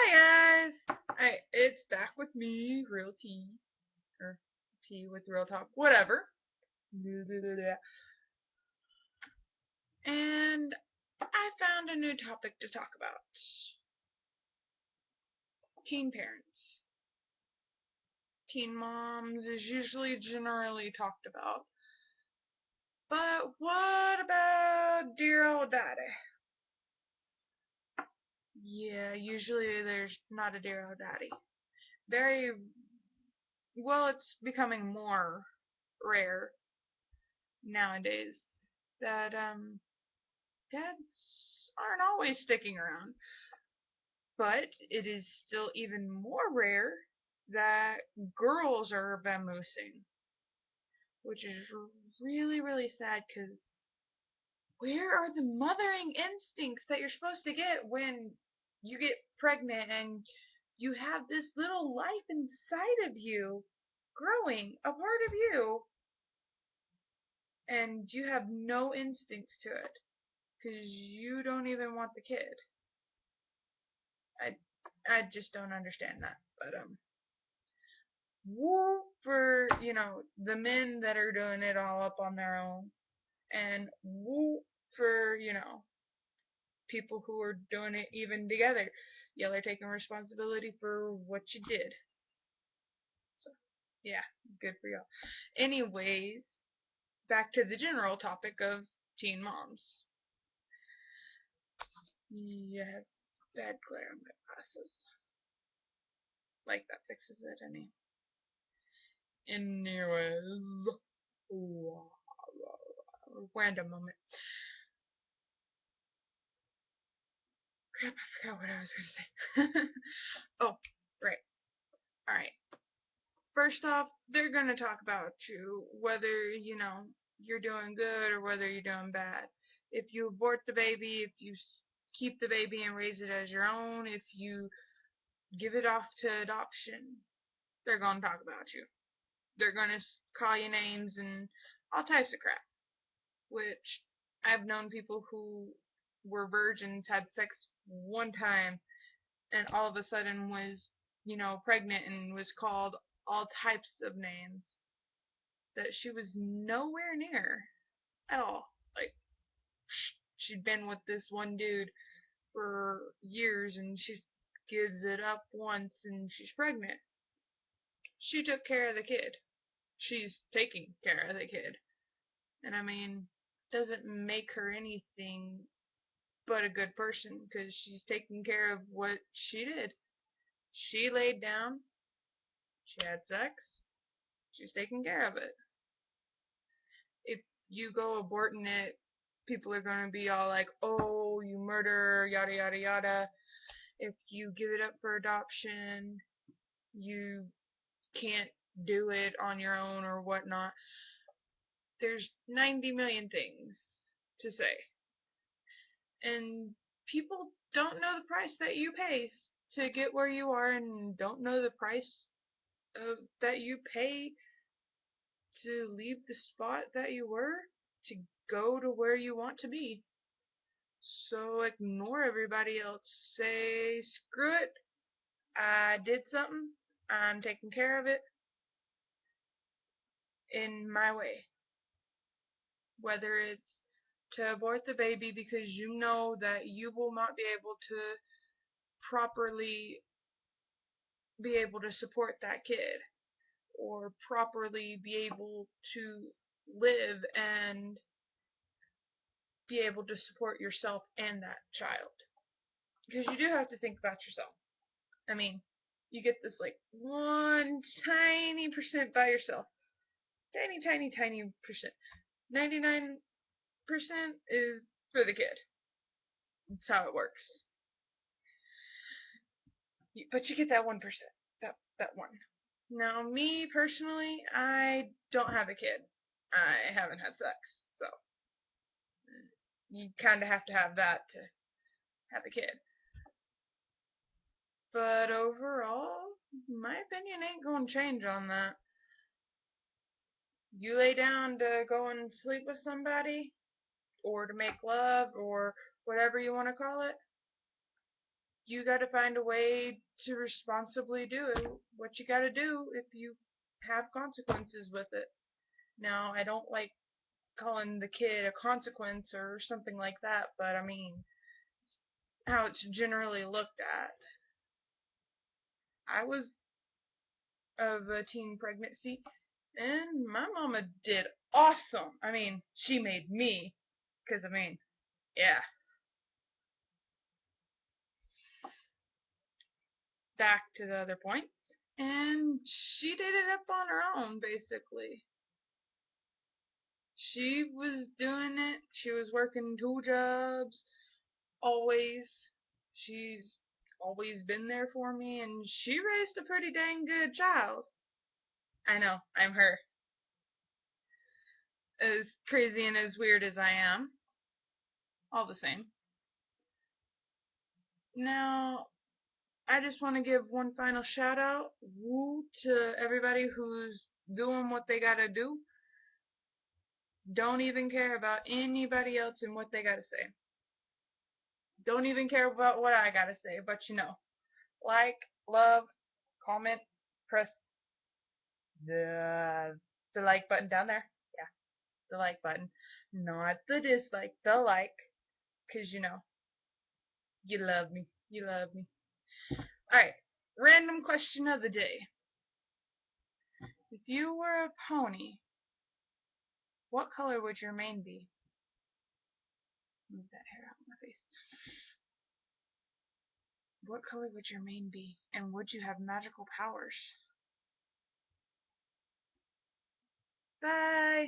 Hi guys! It's back with me, Real Tea, or Tea with Real Talk, whatever. And I found a new topic to talk about. Teen parents. Teen moms is usually generally talked about. But what about dear old daddy? Yeah, usually there's not a dear old daddy. Very well, it's becoming more rare nowadays that dads aren't always sticking around. But it is still even more rare that girls are vamoosing, which is really, really sad because where are the mothering instincts that you're supposed to get when you get pregnant and you have this little life inside of you growing, a part of you, and you have no instincts to it because you don't even want the kid. I I just don't understand that. But woo for, the men that are doing it all up on their own, and woo for, people who are doing it even together. Y'all are taking responsibility for what you did. So, yeah, good for y'all. Anyways, back to the general topic of teen moms. Yeah, I have bad glare on my glasses. Like that fixes it anyways. Random moment. Crap, I forgot what I was going to say. Oh, right. Alright. First off, they're going to talk about you, whether, you're doing good or whether you're doing bad. If you abort the baby, if you keep the baby and raise it as your own, if you give it off to adoption, they're going to talk about you. They're going to call you names and all types of crap. Which I've known people who were virgins, had sex one time, and all of a sudden was, pregnant and was called all types of names that she was nowhere near at all. Like, she'd been with this one dude for years and she gives it up once and she's pregnant. She took care of the kid. She's taking care of the kid. And I mean, doesn't make her anything but a good person because she's taking care of what she did. She laid down, she had sex, she's taking care of it. If you go aborting it, people are going to be all like, oh, you murderer, yada, yada, yada. If you give it up for adoption, you can't do it on your own or whatnot. There's 90 million things to say. And people don't know the price that you pay to get where you are and don't know the price that you pay to leave the spot that you were to go to where you want to be. So ignore everybody else. Say, screw it, I did something, I'm taking care of it in my way. Whether it's to abort the baby because you know that you will not be able to properly be able to support that kid or properly be able to live and be able to support yourself and that child. Because you do have to think about yourself. I mean, you get this like one tiny percent by yourself. Tiny, tiny, tiny percent. 99% is for the kid. That's how it works. But you get that 1%. That one. Now, me personally, I don't have a kid. I haven't had sex, so you kind of have to have that to have a kid. But overall, my opinion ain't gonna change on that. You lay down to go and sleep with somebody, or to make love, or whatever you want to call it, you got to find a way to responsibly do what you got to do if you have consequences with it. Now, I don't like calling the kid a consequence or something like that, but I mean, how it's generally looked at. I was of a teen pregnancy, and my mama did awesome. I mean, she made me, because I mean, yeah. Back to the other points. And she did it up on her own, basically. She was doing it. She was working 2 jobs, always. She's always been there for me, and she raised a pretty dang good child. I know, I'm her. As crazy and as weird as I am, all the same. Now, I just want to give one final shout out, woo, to everybody who's doing what they gotta do. Don't even care about anybody else and what they gotta say. Don't even care about what I gotta say, but like, love, comment, press the like button down there. Yeah, the like button, not the dislike, the like, 'cause you love me, you love me. All right, random question of the day: if you were a pony, what color would your mane be? Move that hair out of my face. What color would your mane be, and would you have magical powers? Bye.